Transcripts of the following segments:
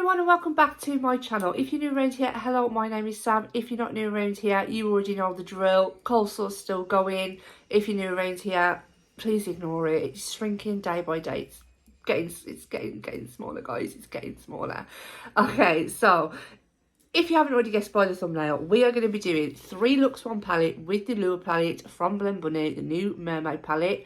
everyone and welcome back to my channel. If you're new around here, hello, my name is Sam. If you're not new around here, you already know the drill. Coleslaw's still going. If you're new around here, please ignore it. It's shrinking day by day. It's getting smaller, guys. It's getting smaller. Okay, so if you haven't already guessed by the thumbnail, we are going to be doing 3 looks 1 palette with the Lure palette from Blend Bunny, the new Mermaid palette.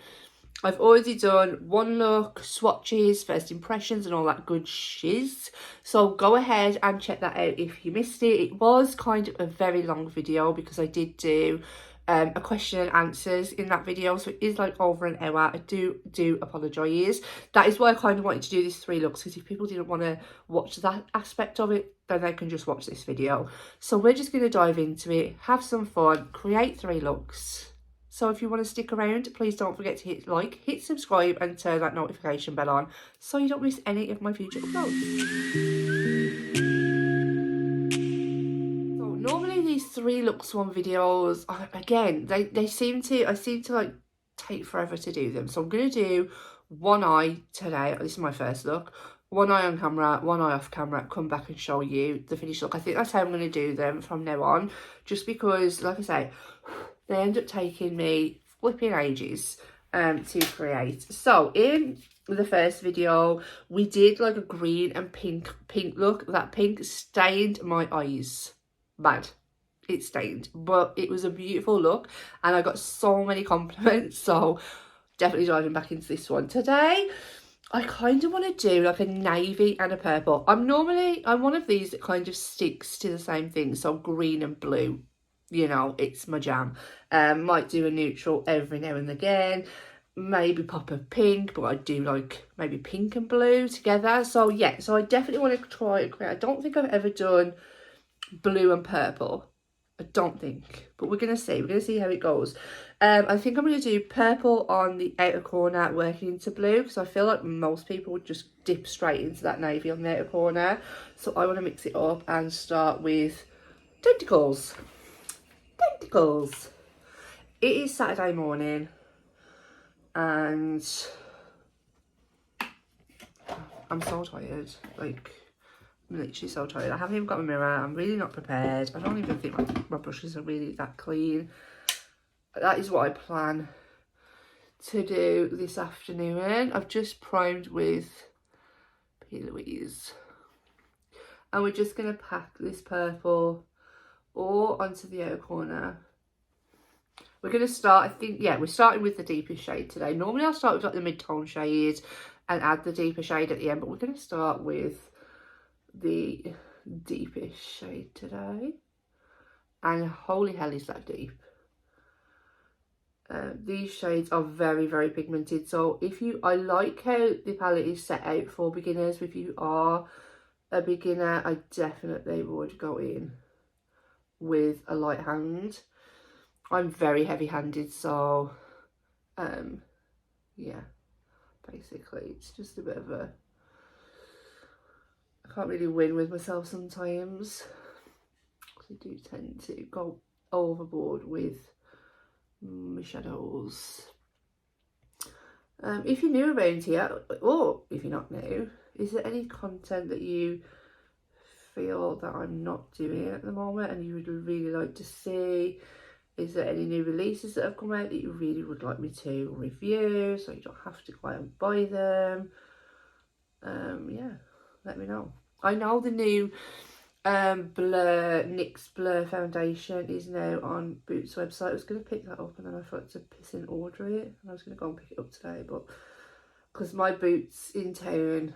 I've already done 1 look, swatches, first impressions and all that good shiz. So go ahead and check that out if you missed it. It was kind of a very long video because I did do a question and answers in that video. So it is like over an hour. I do apologise. That is why I kind of wanted to do these 3 looks, because if people didn't want to watch that aspect of it, then they can just watch this video. So we're just going to dive into it, have some fun, create 3 looks. So if you want to stick around, please don't forget to hit like, hit subscribe and turn that notification bell on so you don't miss any of my future uploads. So normally these 3 looks 1 videos, again, I seem to like take forever to do them. So I'm going to do 1 eye today. This is my first look. 1 eye on camera, 1 eye off camera, come back and show you the finished look. I think that's how I'm going to do them from now on, just because, like I say, they end up taking me flipping ages to create. So in the first video, we did like a green and pink look. That pink stained my eyes. Bad. It stained, but it was a beautiful look and I got so many compliments. So definitely diving back into this one. Today, I kind of want to do like a navy and a purple. I'm one of these that kind of sticks to the same thing. So green and blue. You know, it's my jam. Might do a neutral every now and again. Maybe pop a pink, but I do like maybe pink and blue together. So yeah, so I definitely want to try and create. I don't think I've ever done blue and purple. I don't think, but we're going to see. We're going to see how it goes. I think I'm going to do purple on the outer corner working into blue, because I feel like most people would just dip straight into that navy on the outer corner. So I want to mix it up and start with tentacles. It is Saturday morning and I'm so tired. Like, I'm literally so tired. I haven't even got a mirror. I'm really not prepared. I don't even think my brushes are really that clean. That is what I plan to do this afternoon. I've just primed with P. Louise and we're just going to pack this purple all onto the outer corner. We're going to start, I think, yeah, we're starting with the deepest shade today. Normally I'll start with like the mid-tone shade and add the deeper shade at the end, but we're going to start with the deepest shade today. And holy hell, is that deep. These shades are very, very pigmented. So I like how the palette is set out for beginners. If you are a beginner, I definitely would go in with a light hand. I'm very heavy-handed, so yeah, basically it's just a bit of a, I can't really win with myself sometimes because I do tend to go overboard with my shadows. If you're new around here, or if you're not new, is there any content that you feel that I'm not doing at the moment and you would really like to see? Is there any new releases that have come out that you really would like me to review so you don't have to go out and buy them? Yeah, let me know. I know the new NYX Blur foundation is now on Boots website. I was going to pick that up and then I thought to piss and order it. And I was going to go and pick it up today, but because my Boots in town,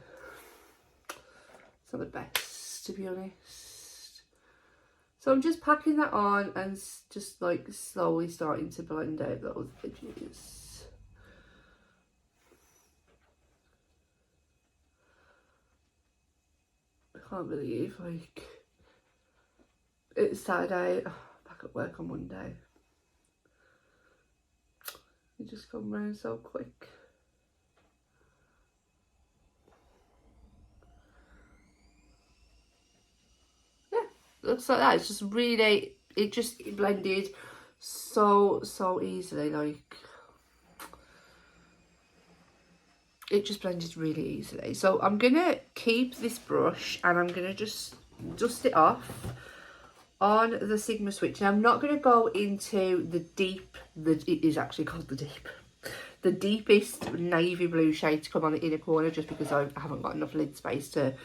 it's not the best, to be honest. So I'm just packing that on and just like slowly starting to blend out those edges. I can't believe, like, it's Saturday, back at work on Monday. It just come round so quick. Looks like that. It's just really, it blended so easily. Like, it just blended really easily. So I'm going to keep this brush and I'm going to just dust it off on the Sigma switch. And I'm not going to go into the deep, it is actually called the deep, the deepest navy blue shade to come on the inner corner, just because I haven't got enough lid space to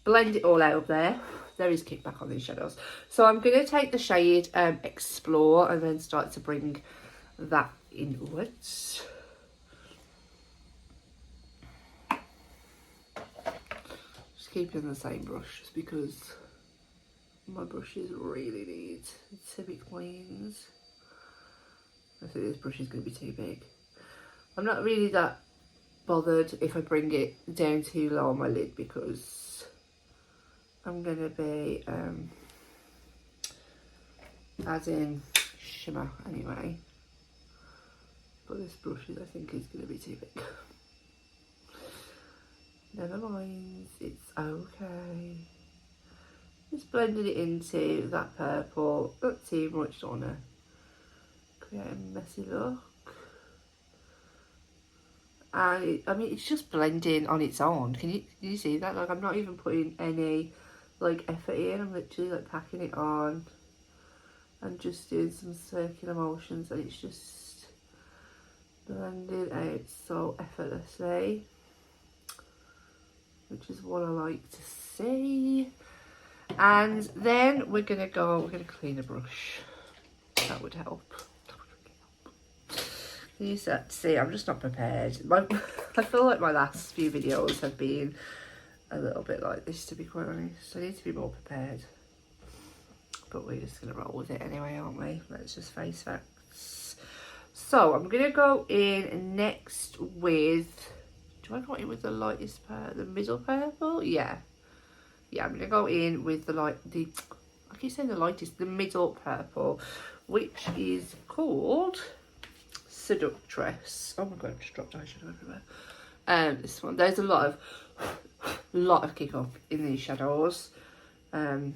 blend it all out up there. There is kickback on these shadows. So I'm going to take the shade Explore and then start to bring that inwards. Just keeping the same brush just because my brushes really need to be cleaned. I think this brush is going to be too big. I'm not really that bothered if I bring it down too low on my lid, because I'm going to be adding shimmer anyway. But this brush I think is going to be too big. Never mind, it's okay. Just blending it into that purple, not too much, don't want to create a messy look. And I mean, it's just blending on its own. Can you see that? Like, I'm not even putting any like effort in. I'm literally like packing it on and just doing some circular motions, and it's just blending out so effortlessly, which is what I like to see. And then we're gonna clean a brush. That would help. Can you see, I'm just not prepared. I feel like my last few videos have been a little bit like this, to be quite honest. I need to be more prepared. But we're just gonna roll with it anyway, aren't we? Let's just face facts. So I'm gonna go in next with, do I go in with the lightest the middle purple? Yeah, I'm gonna go in with I keep saying the lightest, the middle purple, which is called Seductress. Oh my god, I just dropped eyeshadow everywhere. This one, there's a lot of kick up in these shadows, so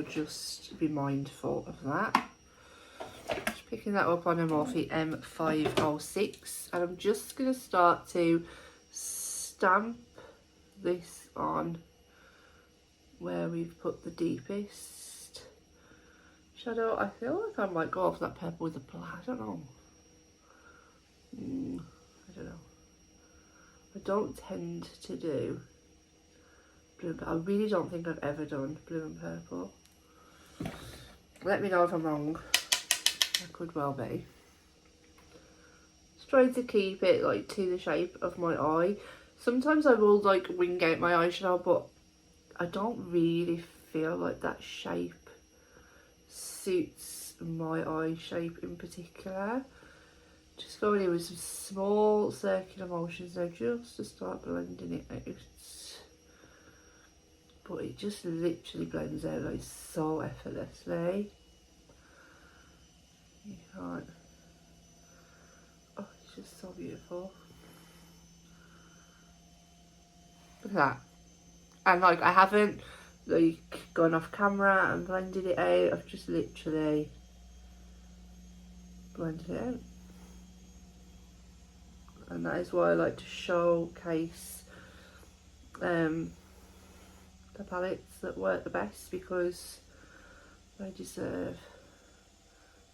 just be mindful of that. Just picking that up on a Morphe M506, and I'm just gonna start to stamp this on where we've put the deepest shadow. I feel like I might go off that purple with the black. I don't know. I don't know. I don't tend to do blue, but I really don't think I've ever done blue and purple. Let me know if I'm wrong. I could well be. Just trying to keep it like to the shape of my eye. Sometimes I will like wing out my eyeshadow, but I don't really feel like that shape suits my eye shape in particular. Just going in with some small circular motions now, just to start blending it out. But it just literally blends out like so effortlessly. You can't. Oh, it's just so beautiful. Look at that. And like, I haven't like gone off camera and blended it out. I've just literally blended it out. And that is why I like to showcase the palettes that work the best, because they deserve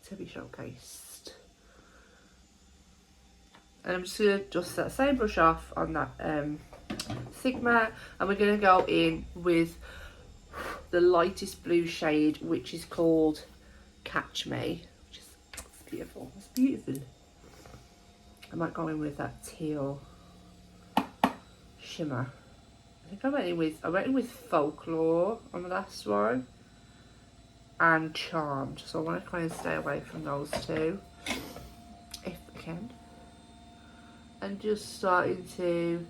to be showcased. And I'm just going to dust that same brush off on that Sigma, and we're going to go in with the lightest blue shade, which is called Catch Me, which is beautiful. It's beautiful. I might go in with that teal shimmer. I think I went in with Folklore on the last one, and Charmed, so I want to kind of stay away from those two if I can. And just starting to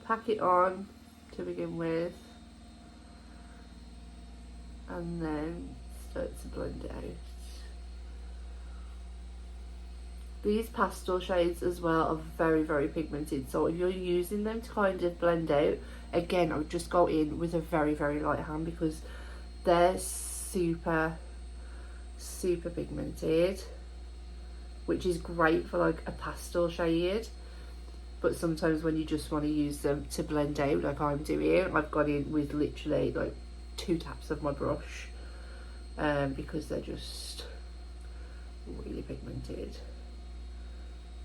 pack it on to begin with, and then start to blend it out. These pastel shades as well are very, very pigmented, so if you're using them to kind of blend out, again, I would just go in with a very, very light hand, because they're super, super pigmented, which is great for like a pastel shade. but sometimes when you just want to use them to blend out like I'm doing, I've gone in with literally like 2 taps of my brush, because they're just really pigmented.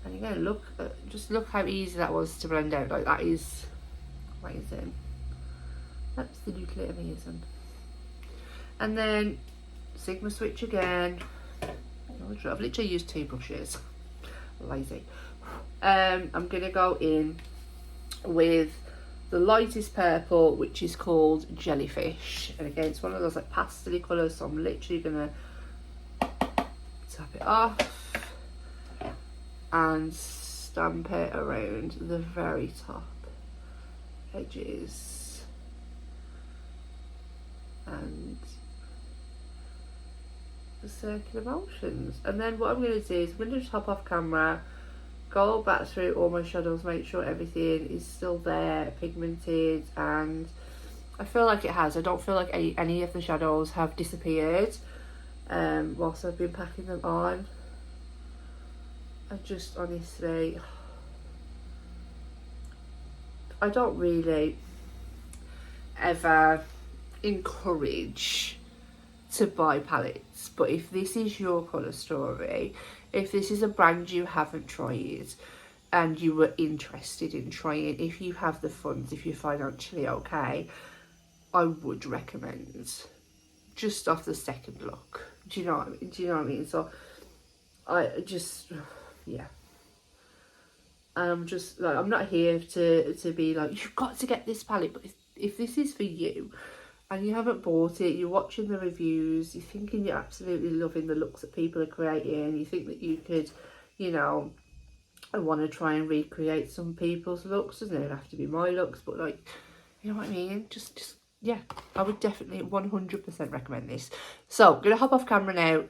And again, look, just look how easy that was to blend out. Like, that is amazing, absolutely amazing. And then Sigma switch again. I've literally used 2 brushes, lazy. I'm gonna go in with the lightest purple, which is called Jellyfish, and again it's one of those like pastel colours, so I'm literally gonna tap it off and stamp it around the very top edges and the circular motions. And then what I'm going to do is I'm going to just hop off camera, go back through all my shadows, make sure everything is still there, pigmented, and I feel like it has. I don't feel like any of the shadows have disappeared whilst I've been packing them on. I just honestly, I don't really ever encourage to buy palettes, but if this is your colour story, if this is a brand you haven't tried and you were interested in trying, if you have the funds, if you're financially okay, I would recommend just off the second look. Do you know what I mean? Do you know what I mean? So I just, yeah. I'm just like, I'm not here to be like, you've got to get this palette, but if this is for you and you haven't bought it, you're watching the reviews, you're thinking you're absolutely loving the looks that people are creating, you think that you could, you know, I want to try and recreate some people's looks, doesn't it have to be my looks, but like, you know what I mean, just yeah, I would definitely 100% recommend this. So I'm gonna hop off camera now,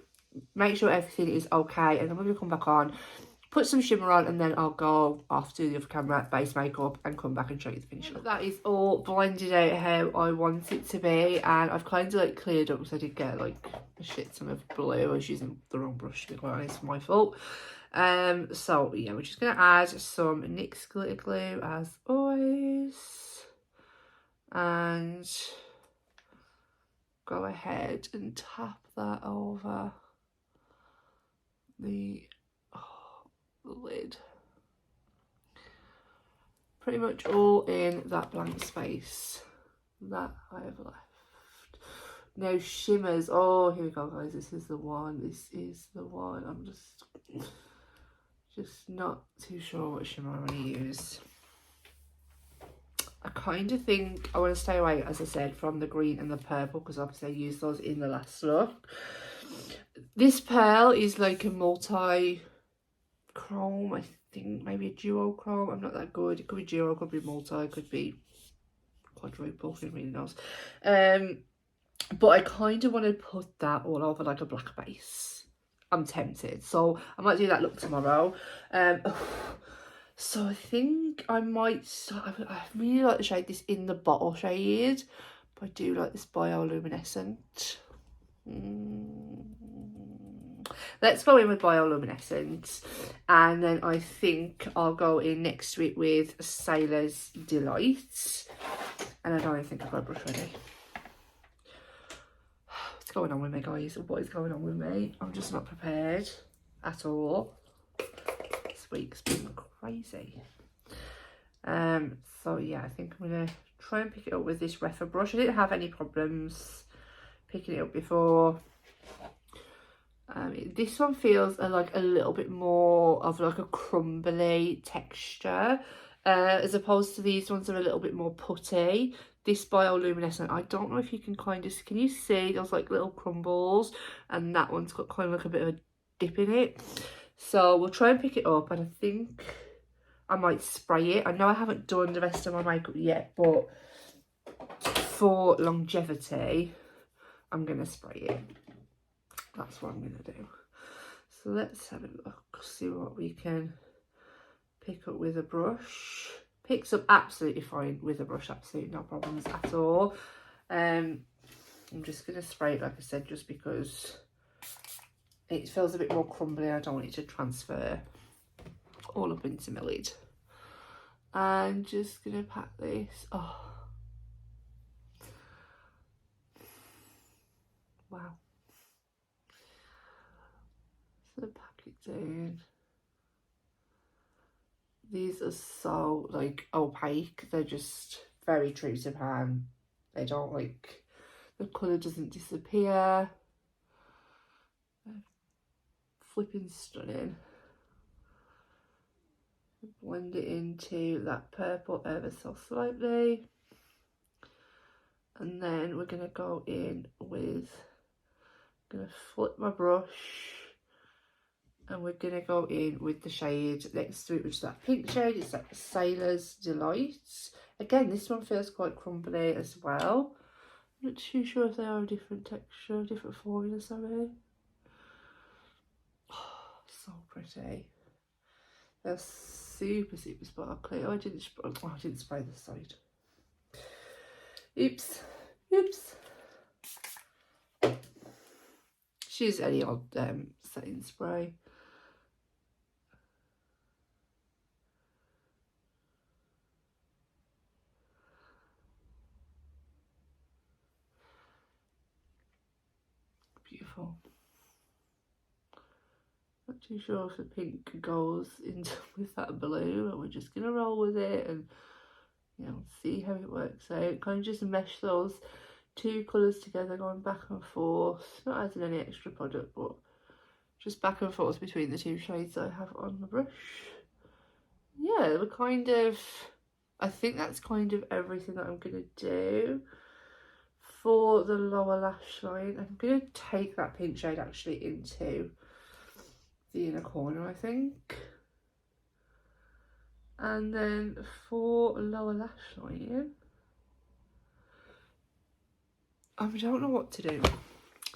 make sure everything is okay, and then we're gonna come back on, put some shimmer on, and then I'll go off to the other camera, base makeup, and come back and show you the finished look. That is all blended out how I want it to be, and I've kind of like cleared up because I did get like a shit ton of blue. I was using the wrong brush, to be quite honest, my fault. So yeah, we're just gonna add some NYX glitter glue as always, and go ahead and tap that over the lid, pretty much all in that blank space that I have left. Now shimmers, oh here we go guys, this is the one, I'm just not too sure what shimmer I want to use. I kind of think I want to stay away, as I said, from the green and the purple, because obviously I used those in the last look. This pearl is like a multi-chrome, I think, maybe a duochrome. I'm not that good. It could be duo, could be multi, could be quadruple, who really knows. But I kind of want to put that all over like a black base. I'm tempted, so I might do that look tomorrow. So I think I might start, I really like the shade, this In the Bottle shade, but I do like this Bioluminescent. Let's go in with Bioluminescent, and then I think I'll go in next week with Sailor's Delight, and I don't even think I've got a brush ready. What's going on with me, guys? What is going on with me? I'm just not prepared at all. This week's been crazy. So yeah, I think I'm gonna try and pick it up with this Refa brush. I didn't have any problems picking it up before. This one feels like a little bit more of like a crumbly texture, as opposed to these ones are a little bit more putty. This Bioluminescent, I don't know if you can kind of, can you see those like little crumbles, and that one's got kind of like a bit of a dip in it. So we'll try and pick it up, and I think I might spray it. I know I haven't done the rest of my makeup yet, but for longevity, I'm going to spray it. That's what I'm going to do. So let's have a look, see what we can pick up with a brush. Picks up absolutely fine with a brush, absolutely no problems at all. I'm just going to spray it, like I said, just because it feels a bit more crumbly. I don't want it to transfer all up into my lid. And just gonna pack this. Oh, wow. So pack it down. These are so like opaque. They're just very true to pan. They don't like, the colour doesn't disappear. Flipping stunning. Blend it into that purple ever so slightly. And then we're going to go in with, I'm going to flip my brush, and we're going to go in with the shade next to it, which is that pink shade. It's that Sailor's Delight. Again, this one feels quite crumbly as well. I'm not too sure if they are a different texture, different formula, sorry. Oh, so pretty. They're super, super sparkly. Oh, I didn't spray the side. Oops. Oops. She's any old setting spray. Beautiful. Not too sure if the pink goes into with that blue, and we're just gonna roll with it and, you know, see how it works out. Kind of just mesh those two colours together, going back and forth, not adding any extra product, but just back and forth between the two shades I have on the brush. Yeah, we're kind of, I think that's kind of everything that I'm gonna do for the lower lash line. I'm gonna take that pink shade actually into the inner corner, I think. And then for lower lash line, I don't know what to do.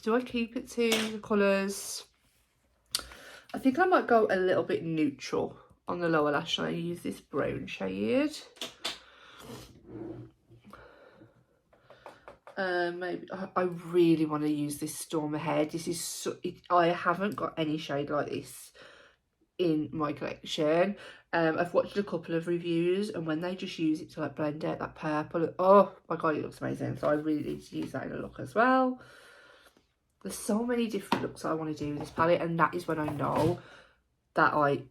Do I keep it to the colours? I think I might go a little bit neutral on the lower lash line. Use this brown shade. Maybe I really want to use this Storm Ahead. This is so, I haven't got any shade like this in my collection. I've watched a couple of reviews, and when they just use it to like blend out that purple, oh my god, it looks amazing. So I really need to use that in a look as well. There's so many different looks I want to do with this palette, and that is when I know that I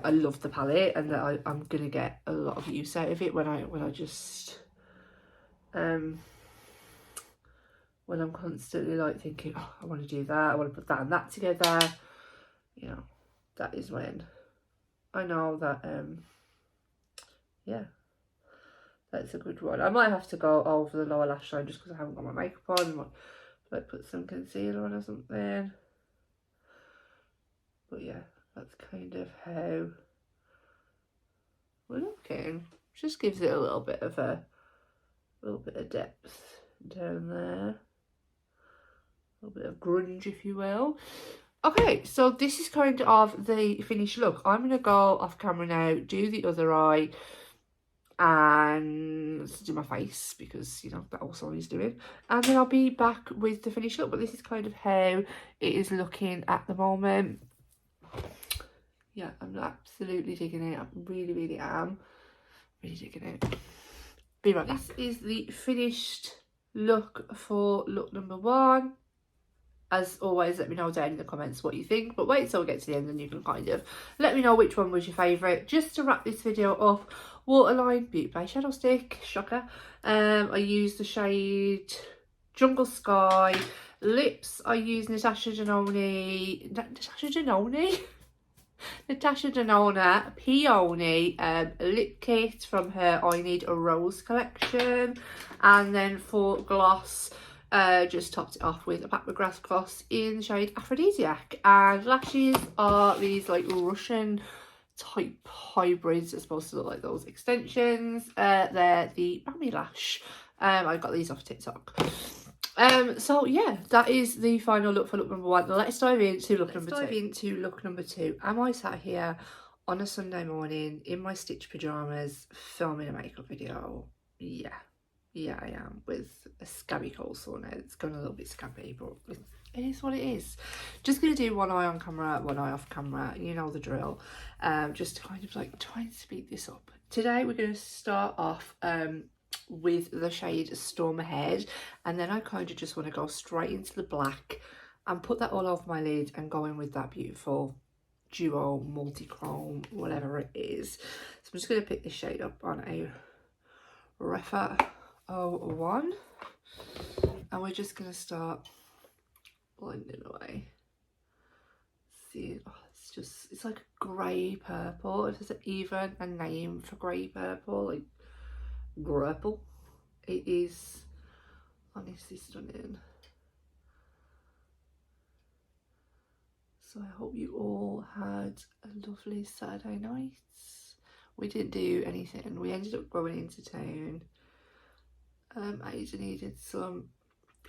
love the palette, and that I'm gonna get a lot of use out of it when I just when I'm constantly like thinking, oh, I want to do that, I want to put that and that together, you know, that is when I know that yeah, that's a good one. I might have to go over the lower lash line just because I haven't got my makeup on. I might like put some concealer on or something. But yeah, that's kind of how we're looking. Just gives it a little bit of depth down there. A little bit of grunge, if you will. Okay, so this is kind of the finished look. I'm going to go off camera now, do the other eye, and do my face, because, you know, that also needs doing. And then I'll be back with the finished look. But this is kind of how it is looking at the moment. Yeah, I'm absolutely digging it. I really, really am. Really digging it. Be right back. This is the finished look for look number 1. As always, let me know down in the comments what you think, but wait till we get to the end and you can kind of let me know which one was your favourite. Just to wrap this video up, Waterline Beauty by Shadow Stick, shocker. I used the shade Jungle Sky. Lips, I used Natasha Denona Peony lip kit from her I Need a Rose collection. And then for gloss, just topped it off with a Pat McGrath gloss in the shade Aphrodisiac. And lashes are these like Russian type hybrids. They're supposed to look like those extensions. They're the Bambi Lash. I got these off TikTok. So yeah, that is the final look for look number 1. Let's dive into look number 2. Am I sat here on a Sunday morning in my Stitch pyjamas filming a makeup video? Yeah, I am, with a scabby cold sore now. It's gone a little bit scabby, but it is what it is. Just gonna do one eye on camera, one eye off camera, you know the drill. Just to kind of like try and speed this up today we're going to start off with the shade Storm Ahead, and then I kind of just want to go straight into the black and put that all over my lid and go in with that beautiful duo multi-chrome, whatever it is. So I'm just going to pick this shade up on a Rephr 01, and we're just going to start blending away. See, oh, it's like a grey purple. If there's even a name for grey purple, like Grurple, it is honestly stunning. So I hope you all had a lovely Saturday night. We didn't do anything. We ended up going into town. Aiden needed some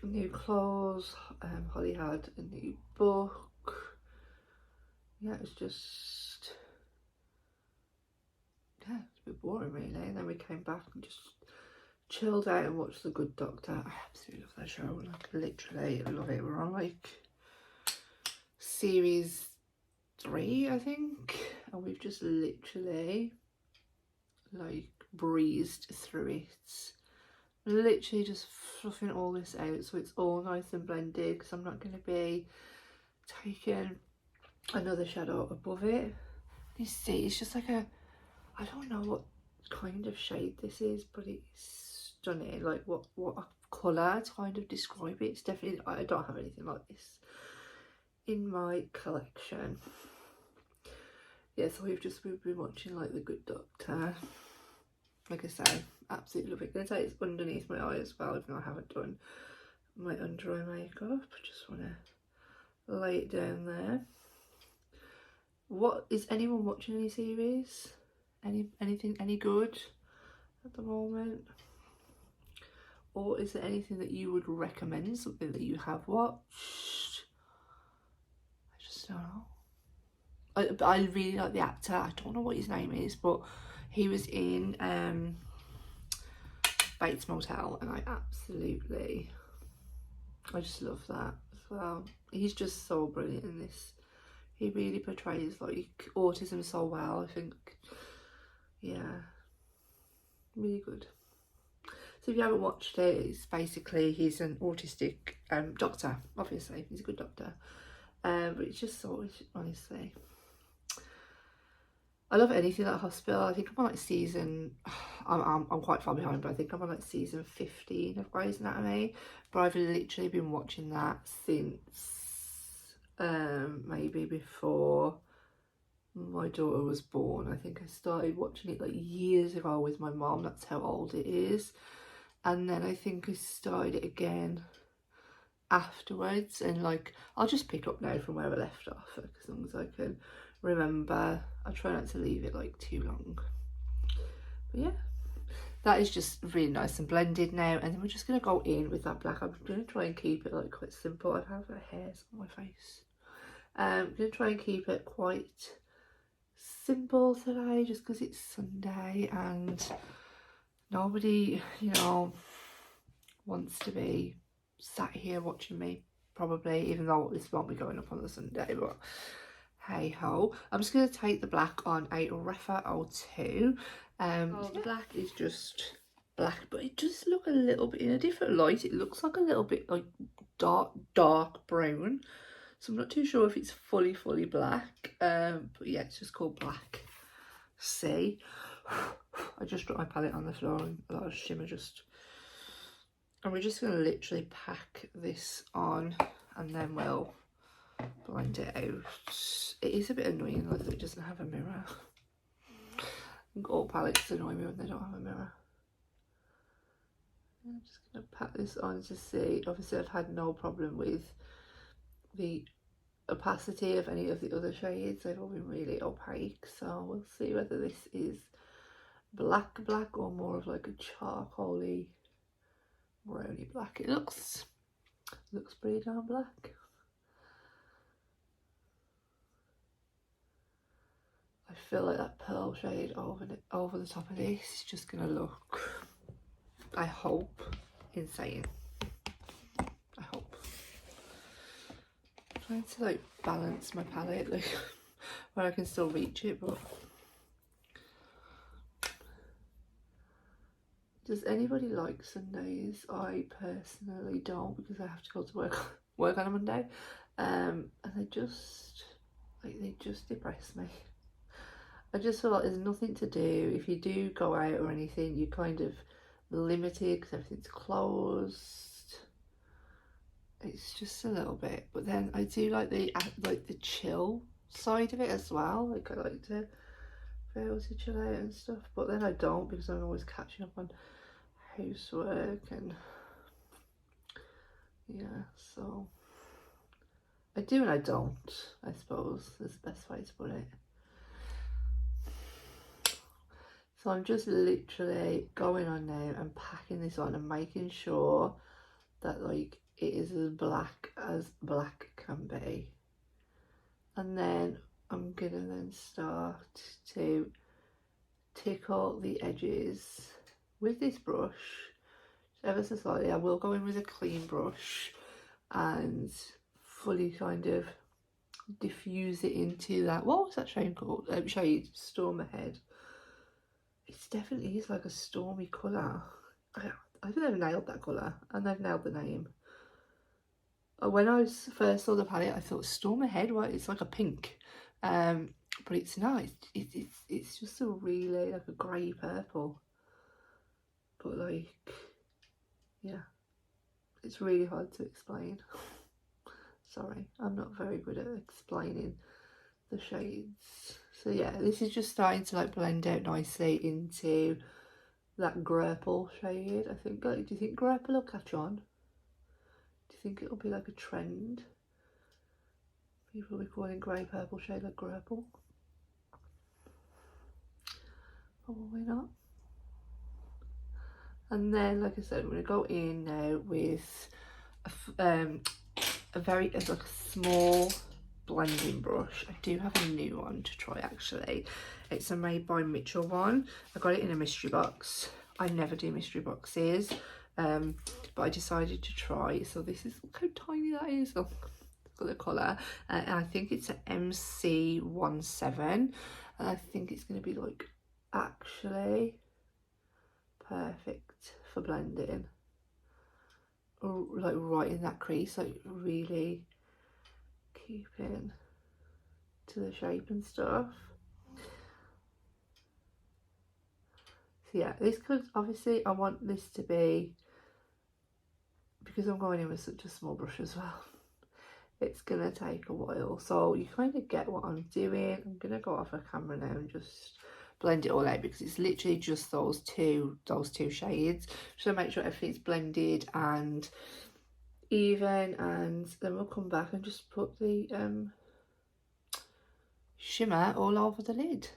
new clothes. Holly had a new book. Yeah, it was just, yeah, it's a bit boring really. And then we came back and just chilled out and watched The Good Doctor. I absolutely love that show. Like, literally love it. We're on like series 3, I think, and we've just literally like breezed through it. Literally just fluffing all this out so it's all nice and blended, because I'm not going to be taking another shadow above it. You see, it's just like a, I don't know what kind of shade this is, but it's stunning. Like what a colour to kind of describe it. It's definitely, I don't have anything like this in my collection. Yeah, so we've been watching like The Good Doctor. Like I say, absolutely love it. I'm gonna say it's underneath my eye as well, even though I haven't done my under eye makeup. I just want to lay it down there. What is anyone watching any series? Anything any good at the moment? Or is there anything that you would recommend, something that you have watched? I just don't know. I really like the actor. I don't know what his name is, but he was in Bates Motel, and I just love that as well. He's just so brilliant in this. He really portrays like autism so well, I think. Yeah, really good. So if you haven't watched it, it's basically he's an autistic doctor. Obviously he's a good doctor, but it's just so, honestly, I love anything at hospital. I think I'm on like season, I'm quite far behind, but I think I'm on like season 15 of Grey's Anatomy. But I've literally been watching that since maybe before my daughter was born. I think I started watching it like years ago with my mom. That's how old it is. And then I think I started it again afterwards, and like I'll just pick up now from where I left off, as long as I can remember. I try not to leave it like too long. But yeah, that is just really nice and blended now, and then we're just going to go in with that black. I'm going to try and keep it like quite simple. I have hairs on my face. I'm going to try and keep it quite simple today, just because it's Sunday and nobody, you know, wants to be sat here watching me, probably, even though this won't be going up on the Sunday, but hey ho. I'm just going to take the black on a Rephr 02. The black is just black, but it does look a little bit, in a different light, it looks like a little bit like dark brown. So I'm not too sure if it's fully black, but yeah, it's just called Black Sea. I just dropped my palette on the floor and a lot of shimmer just... And we're just going to literally pack this on, and then we'll blend it out. It is a bit annoying like that it doesn't have a mirror. All palettes annoy me when they don't have a mirror. I'm just going to pat this on to see. Obviously I've had no problem with the opacity of any of the other shades. They've all been really opaque, so we'll see whether this is black or more of like a charcoaly browny black. It looks pretty darn black. I feel like that pearl shade over the top of this is just gonna look, I hope, insane. I hope. I'm trying to like balance my palette, like where I can still reach it, but Does anybody like Sundays? I personally don't, because I have to go to work on a Monday, and they just depress me. I just feel like there's nothing to do. If you do go out or anything, you're kind of limited because everything's closed. It's just a little bit, but then I do like the chill side of it as well. Like I like to be able to chill out and stuff, but then I don't, because I'm always catching up on housework and yeah, so I do and I don't, I suppose is the best way to put it. So I'm just literally going on now and packing this on and making sure that like it is as black can be, and then I'm gonna then start to tickle the edges with this brush ever so slightly. I will go in with a clean brush and fully kind of diffuse it into that, what was that shade called? Shade Storm Ahead. It definitely is like a stormy colour. I think they've nailed that colour, and they've nailed the name. When I first saw the palette, I thought Storm Ahead, right? It's like a pink, but it's not. It's just a really like a grey purple, but like, yeah, it's really hard to explain. Sorry, I'm not very good at explaining the shades. So yeah, this is just starting to like blend out nicely into that Grapple shade. I think, like, do you think Grapple will catch on? Do you think it'll be like a trend? People will be calling grey purple shade like Grapple? Probably not. And then, like I said, I'm going to go in now with a very like a small blending brush. I do have a new one to try actually. It's a Made by Mitchell one. I got it in a mystery box. I never do mystery boxes, but I decided to try. So this is, look how tiny that is. Oh, got the colour, and I think it's an MC17, and I think it's going to be like actually perfect for blending, or like right in that crease, like really keeping to the shape and stuff. So yeah, this could, obviously I want this to be, because I'm going in with such a small brush as well, it's gonna take a while, so you kind of get what I'm doing. I'm gonna go off a camera now and just blend it all out, because it's literally just those two shades. So make sure everything's blended and even, and then we'll come back and just put the shimmer all over the lid.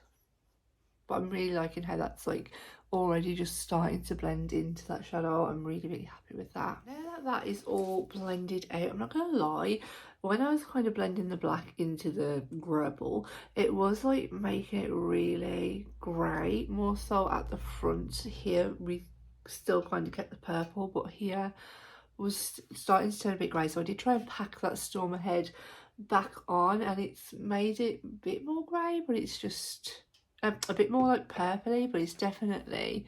But I'm really liking how that's like already just starting to blend into that shadow. I'm really happy with that. Now that is all blended out, I'm not gonna lie, when I was kind of blending the black into the Grapple, it was like making it really grey, more so at the front. Here we still kind of kept the purple, but here was starting to turn a bit grey, so I did try and pack that Storm Ahead back on, and it's made it a bit more grey, but it's just a bit more like purpley, but it's definitely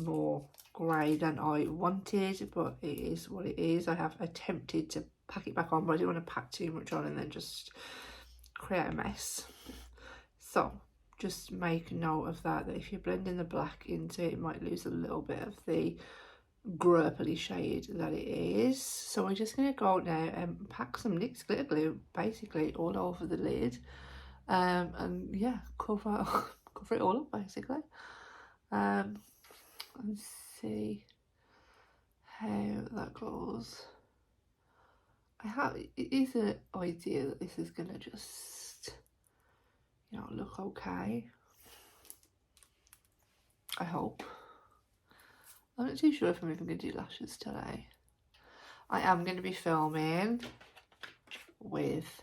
more grey than I wanted, but it is what it is. I have attempted to pack it back on, but I didn't want to pack too much on and then just create a mess. So just make note of that if you're blending the black into it, it might lose a little bit of the grappley shade that it is. So we're just going to go now and pack some NYX glitter glue basically all over the lid, and yeah, cover it all up basically, and see how that goes. It is an idea that this is going to just, you know, look okay, I hope. I'm not too sure if I'm even going to do lashes today. I am going to be filming with,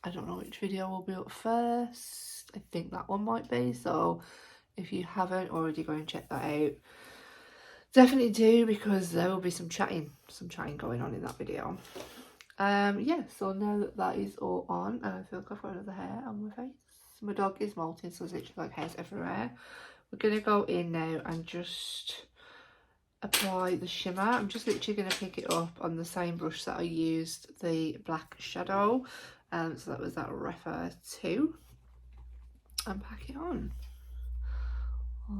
I don't know which video will be up first. I think that one might be, so if you haven't already, go and check that out. Definitely do, because there will be some chatting going on in that video. Yeah, so now that that is all on, and I feel like I've got another hair on my face. My dog is molting, so there's literally like hairs everywhere, we're going to go in now and just apply the shimmer. I'm just literally going to pick it up on the same brush that I used the black shadow. So that was that Rephr 2. And pack it on.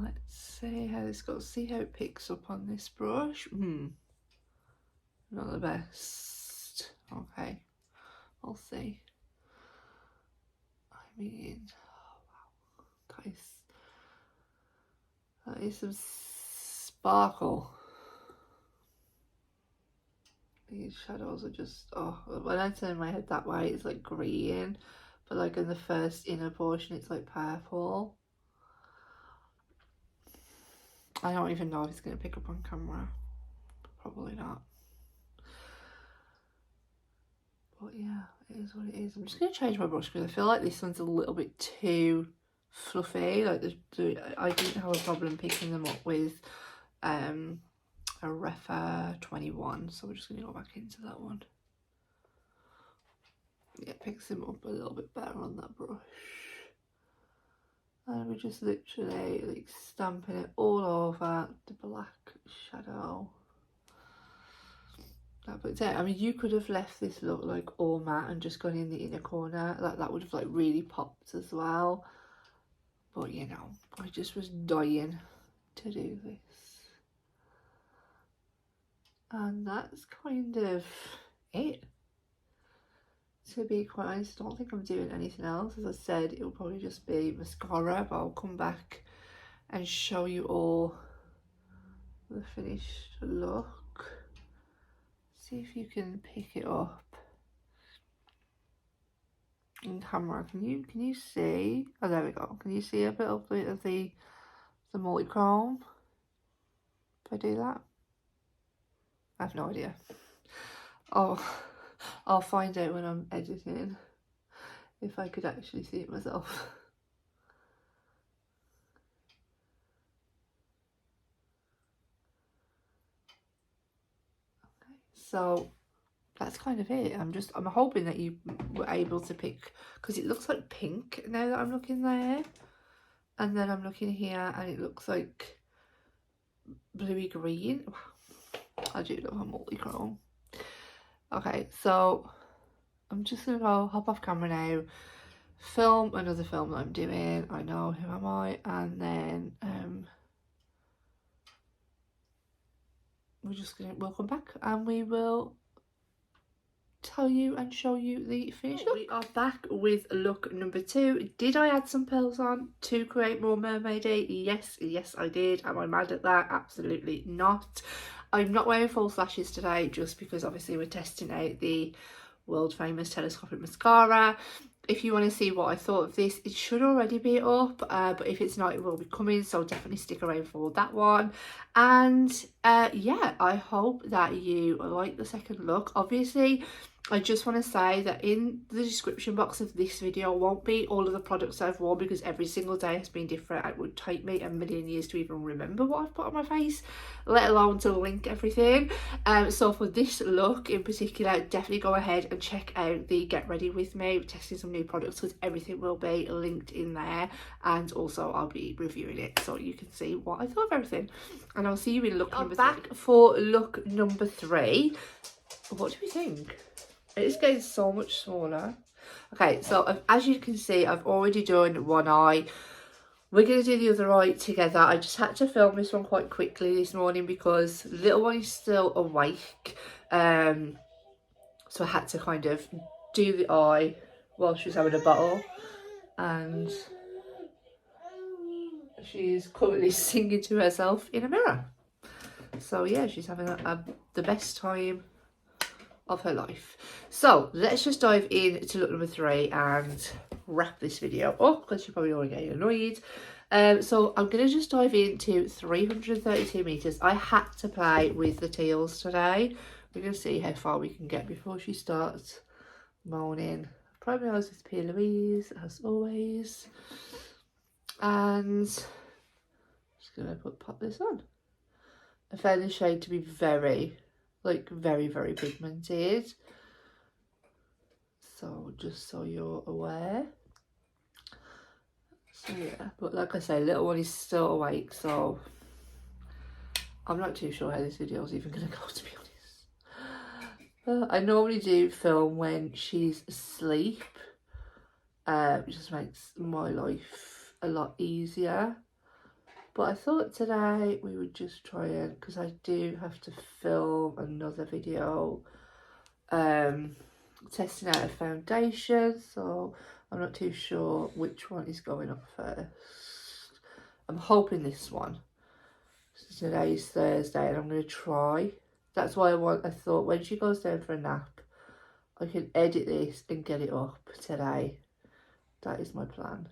Let's see how this goes. See how it picks up on this brush. Not the best. Okay, I'll see. I mean, oh wow, that is some sparkle. These shadows are just, oh, when I turn my head that way, it's like green, but like in the first inner portion, it's like purple. I don't even know if it's going to pick up on camera. Probably not. But yeah, it is what it is. I'm just going to change my brush because I feel like this one's a little bit too fluffy. Like I didn't have a problem picking them up with a Rephr 21, so we're just going to go back into that one. Yeah, it picks them up a little bit better on that brush. And we're just literally like stamping it all over the black shadow. But I mean, you could have left this look like all matte and just gone in the inner corner. That would have like really popped as well. But you know, I just was dying to do this. And that's kind of it. To be quite honest, I don't think I'm doing anything else. As I said, it'll probably just be mascara, but I'll come back and show you all the finished look. See if you can pick it up in camera. Can you see? Oh, there we go. Can you see a bit of the multi-chrome? If I do that, I have no idea. Oh, I'll find out when I'm editing if I could actually see it myself. Okay, so that's kind of it. I'm hoping that you were able to pick, because it looks like pink now that I'm looking there, and then I'm looking here and it looks like bluey green. I do love a multi-chrome. Okay, so I'm just gonna go hop off camera now, film another film that I'm doing. I know, who am I? And then we'll come back and we will tell you and show you the finished look. We are back with look number 2. Did I add some pearls on to create more mermaidy? Yes I did. Am I mad at that? Absolutely not. I'm not wearing false lashes today just because obviously we're testing out the world famous telescopic mascara. If you want to see what I thought of this, it should already be up, but if it's not, it will be coming, so definitely stick around for that one. And yeah, I hope that you like the second look. Obviously, I just want to say that in the description box of this video won't be all of the products I've worn, because every single day has been different. It would take me a million years to even remember what I've put on my face, let alone to link everything. So for this look in particular, definitely go ahead and check out the Get Ready With Me. We're testing some new products, because everything will be linked in there, and also I'll be reviewing it so you can see what I thought of everything. And I'll see you in look number 3. Back for look number 3. What do we think? It is getting so much smaller. Okay, so as you can see, I've already done one eye. We're going to do the other eye together. I just had to film this one quite quickly this morning because little one is still awake. So I had to kind of do the eye while she was having a bottle. And she's currently singing to herself in a mirror. So yeah, she's having the best time of her life. So let's just dive into look number 3 and wrap this video up, because you're probably already getting annoyed. So I'm going to just dive into 332 meters. I had to play with the teals today. We're going to see how far we can get before she starts moaning. Prime my eyes with P. Louise, as always. And I'm just going to pop this on. I found the shade to be very pigmented, so just so you're aware. So yeah, but like I say, little one is still awake, so I'm not too sure how this video is even going to go, to be honest. I normally do film when she's asleep, which just makes my life a lot easier. But I thought today we would just try it, because I do have to film another video testing out a foundation, so I'm not too sure which one is going up first. I'm hoping this one. So today's Thursday and I'm going to try. That's why I thought when she goes down for a nap, I can edit this and get it up today. That is my plan.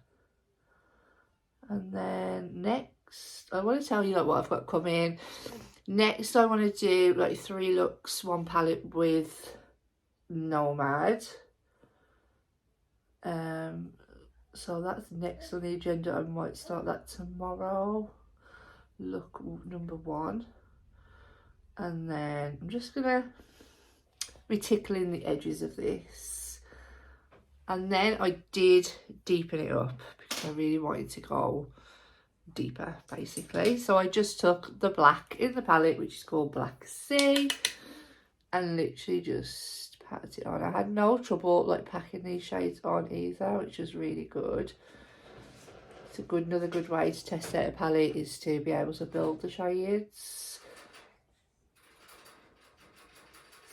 And then next, I want to tell you like what I've got coming. Next, I want to do like 3 looks, 1 palette with Nomad. So that's next on the agenda. I might start that tomorrow. Look number 1. And then I'm just gonna be tickling the edges of this. And then I did deepen it up because I really wanted to go deeper, basically. So I just took the black in the palette, which is called Black Sea, and literally just patted it on. I had no trouble like packing these shades on either, which was really good. It's another good way to test out a palette is to be able to build the shades.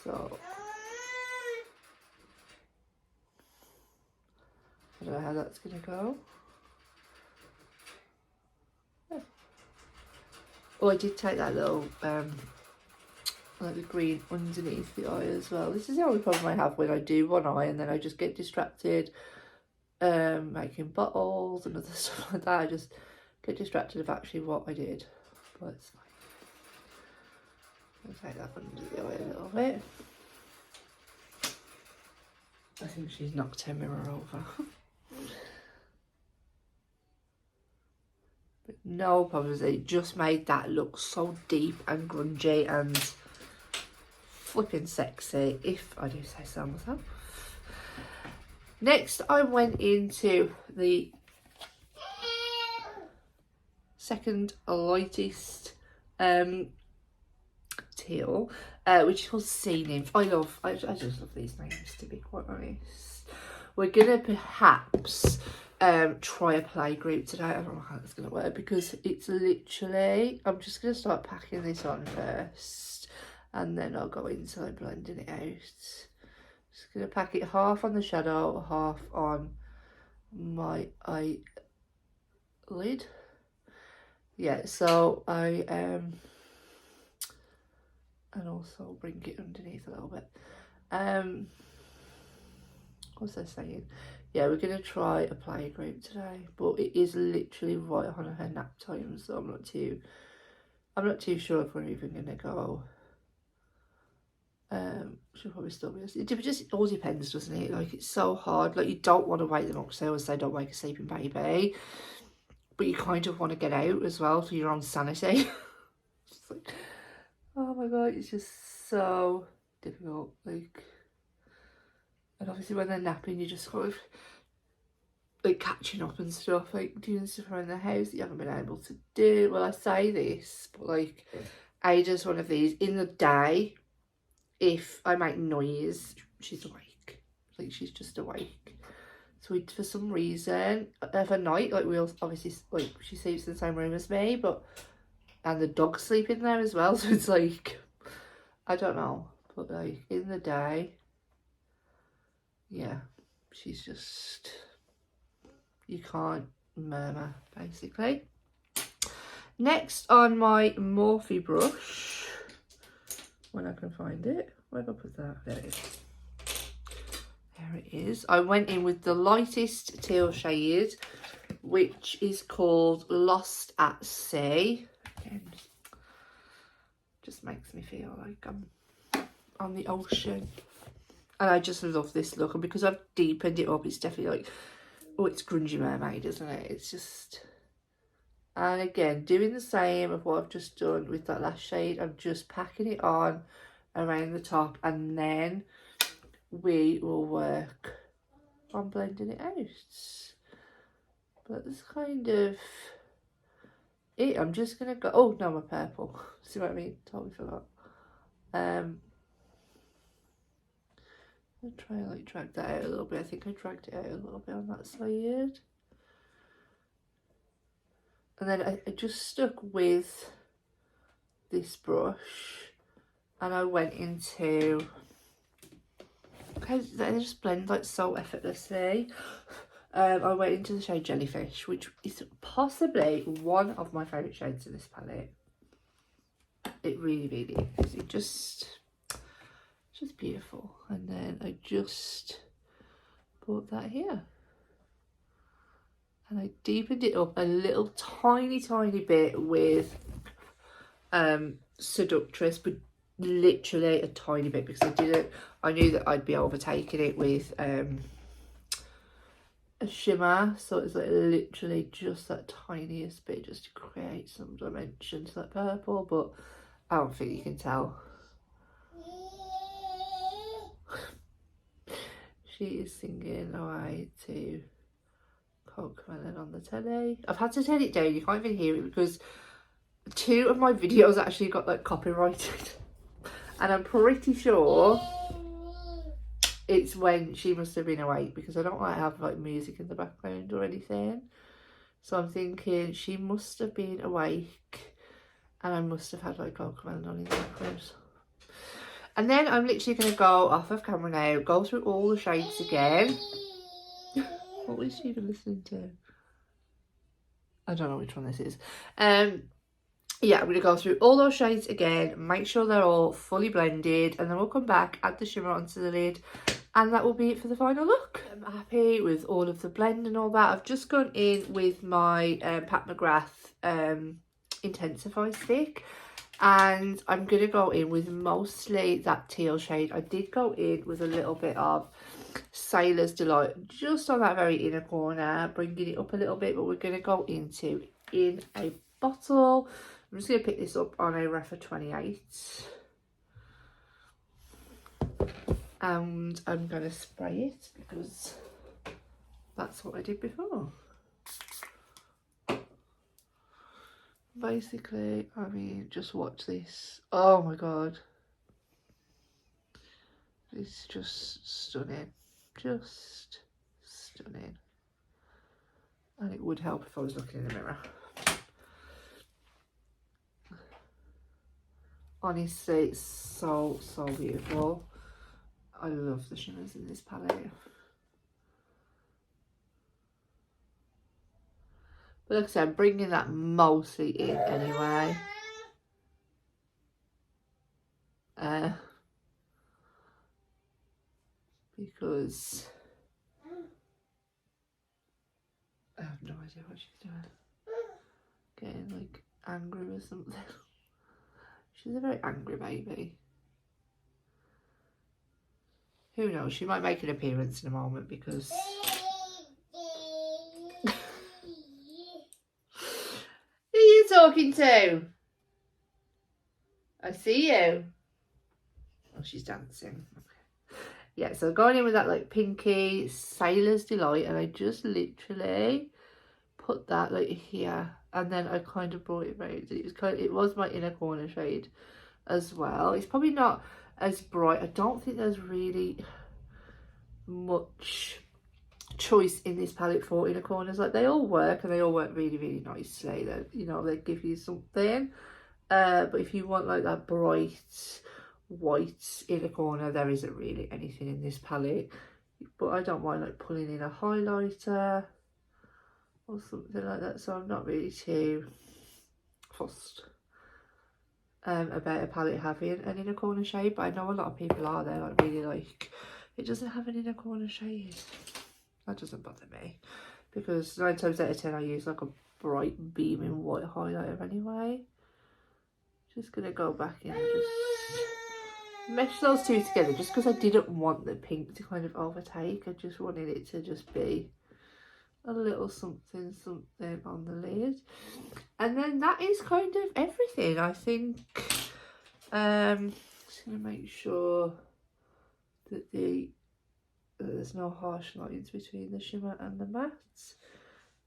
So I don't know how that's gonna go. Oh, I did take that little like the green underneath the eye as well. This is the only problem I have when I do one eye and then I just get distracted making bottles and other stuff like that. I just get distracted of actually what I did, but it's fine. I'll take that under the eye a little bit. I think she's knocked her mirror over. But no problems. It just made that look so deep and grungy and flipping sexy, if I do say so myself. Next, I went into the second lightest teal, which is called Sea Nymph. I just love these names, to be quite honest. We're gonna perhaps try a play group today. I don't know how that's gonna work because it's literally, I'm just gonna start packing this on first and then I'll go into like blending it out. Just gonna pack it half on the shadow, half on my eyelid. Yeah, so I and also bring it underneath a little bit. What was I saying? Yeah, we're gonna try a play group today, but it is literally right on her nap time, so I'm not too sure if we're even gonna go. She'll probably still be asleep. It just all depends, doesn't it? Like, it's so hard. Like, you don't want to wake them up, because they always say don't wake a sleeping baby, but you kind of want to get out as well for your own sanity. It's like, oh my god, it's just so difficult. Like, and obviously when they're napping, you just kind of like catching up and stuff, like doing stuff around the house that you haven't been able to do. Well, I say this, but like, Ada's one of these. In the day, if I make noise, she's awake. Like, she's just awake. So we, for some reason, for night, like, we all obviously, like, she sleeps in the same room as me, but, and the dog's sleeping there as well. So it's like, I don't know, but like, in the day, yeah, she's just, you can't murmur, basically. Next on my Morphe brush, when I can find it, where did I put that? There it is. There it is. I went in with the lightest teal shade, which is called Lost at Sea. Again, just makes me feel like I'm on the ocean. And I just love this look. And because I've deepened it up, it's definitely like, oh, it's grungy mermaid, isn't it? It's just... And again, doing the same of what I've just done with that last shade. I'm just packing it on around the top, and then we will work on blending it out. that's kind of it. I'm just gonna go, oh no, my purple. See what I mean? Totally forgot. I'll try and like drag that out a little bit. I think I dragged it out a little bit on that side. And then I just stuck with this brush and I went into, because they just blend like so effortlessly. I went into the shade Jellyfish, which is possibly one of my favourite shades in this palette. It really, really is. It just beautiful. And then I just brought that here. And I deepened it up a little tiny bit with Seductress, but literally a tiny bit, because I knew that I'd be overtaking it with a shimmer, so it's like literally just that tiniest bit just to create some dimension to that purple, but I don't think you can tell. She is singing away to Cocomelon on the telly. I've had to turn it down, you can't even hear it because 2 of my videos actually got like copyrighted. And I'm pretty sure it's when she must have been awake, because I don't like have like music in the background or anything. So I'm thinking she must have been awake and I must have had like Cocomelon on in the background. And then I'm literally going to go off of camera now, go through all the shades again. What was she even listening to? I don't know which one this is. Yeah, I'm going to go through all those shades again, make sure they're all fully blended, and then we'll come back, add the shimmer onto the lid, and that will be it for the final look. I'm happy with all of the blend and all that. I've just gone in with my Pat McGrath Intensify stick, and I'm going to go in with mostly that teal shade. I did go in with a little bit of Sailor's Delight just on that very inner corner, bringing it up a little bit, but we're going to go into In a Bottle. I'm just going to pick this up on a Rephr 28 and I'm going to spray it because that's what I did before. Basically, I mean, just watch this. Oh my god. It's just stunning. Just stunning. And it would help if I was looking in the mirror. Honestly, it's so beautiful. I love the shimmers in this palette. But like I said, I'm bringing that mostly in anyway. Because I have no idea what she's doing. Getting like angry or something. She's a very angry baby. Who knows? She might make an appearance in a moment because... Who are you talking to? I see you. Oh, she's dancing. Okay. Yeah, so going in with that like pinky Sailor's Delight, and I just literally put that like here, and then I kind of brought it round. It was my inner corner shade as well. It's probably not as bright. I don't think there's really much choice in this palette for inner corners. Like they all work and they all work really nicely. That, you know, they give you something. But if you want like that bright white inner corner, there isn't really anything in this palette. But I don't mind like pulling in a highlighter or something like that, so I'm not really too fussed about a palette having an inner corner shade. But I know a lot of people are there, like really like, it doesn't have an inner corner shade. That doesn't bother me, because 9 times out of 10 I use like a bright beaming white highlighter anyway. Just gonna go back in and just mesh those two together, just because I didn't want the pink to kind of overtake. I just wanted it to just be a little something on the lid. And then that is kind of everything, I think. Just gonna make sure that there's no harsh lines between the shimmer and the matte.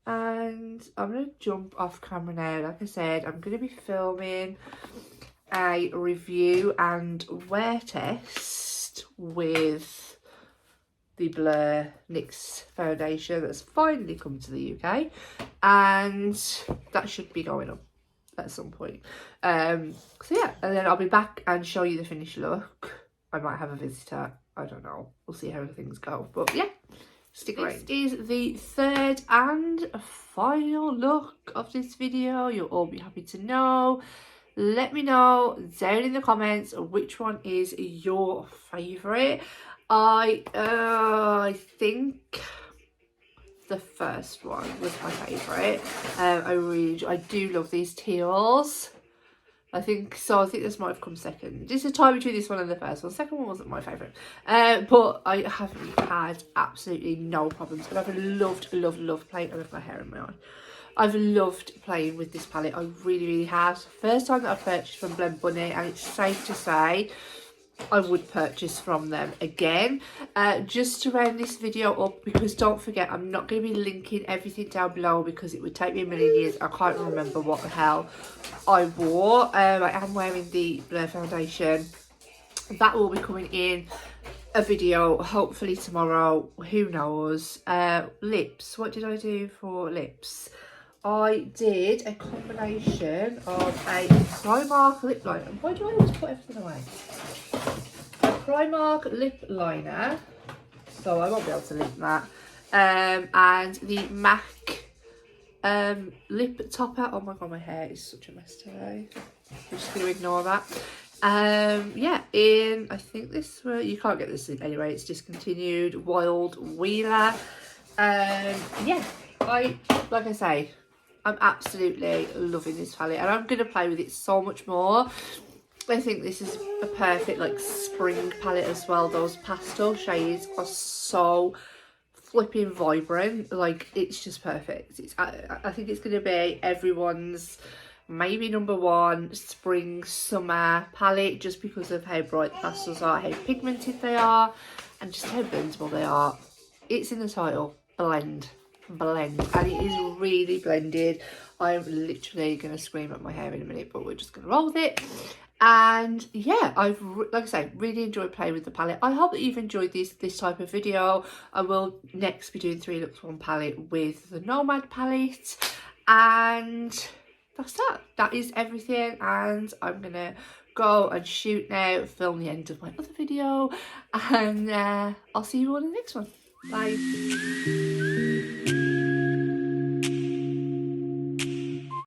And I'm going to jump off camera now. Like I said, I'm going to be filming a review and wear test with the Blur NYX foundation that's finally come to the UK, and that should be going up at some point. So yeah, and then I'll be back and show you the finished look. I might have a visitor, I don't know, we'll see how things go, but yeah, stick around. This is the third and final look of this video. You'll all be happy to know. Let me know down in the comments which one is your favourite. I think the first one was my favourite. I do love these teals. I think this might have come second. Just a tie between this one and the first one. The second one wasn't my favourite. But I haven't had absolutely no problems. But I've loved playing. I love my hair in my eye. I've loved playing with this palette. I really have. First time that I've purchased from Blend Bunny, and it's safe to say I would purchase from them again. Just to round this video up, because don't forget, I'm not going to be linking everything down below because it would take me a million years. I can't remember what the hell I wore. I am wearing the Blur foundation. That will be coming in a video hopefully tomorrow. Who knows? Lips. What did I do for lips? I did a combination of a Primark lip liner. Why do I always put everything away? A Primark lip liner, so I won't be able to link that. And the MAC lip topper. Oh my god, my hair is such a mess today. I'm just going to ignore that. Yeah, I think this you can't get this in anyway, it's discontinued. Wild Wheeler. Yeah, like I say, I'm absolutely loving this palette, and I'm going to play with it so much more. I think this is a perfect like spring palette as well. Those pastel shades are so flipping vibrant, like it's just perfect. I think it's going to be everyone's maybe #1 spring summer palette, just because of how bright the pastels are, how pigmented they are, and just how blendable they are. It's in the title, blend, and it is really blended. I'm literally going to scream at my hair in a minute, but we're just going to roll with it. And yeah, I've like I say, really enjoyed playing with the palette. I hope that you've enjoyed this type of video. I will next be doing 3 looks 1 palette with the Nomad palette, and that is everything. And I'm gonna go and shoot now, film the end of my other video, and I'll see you all in the next one. Bye.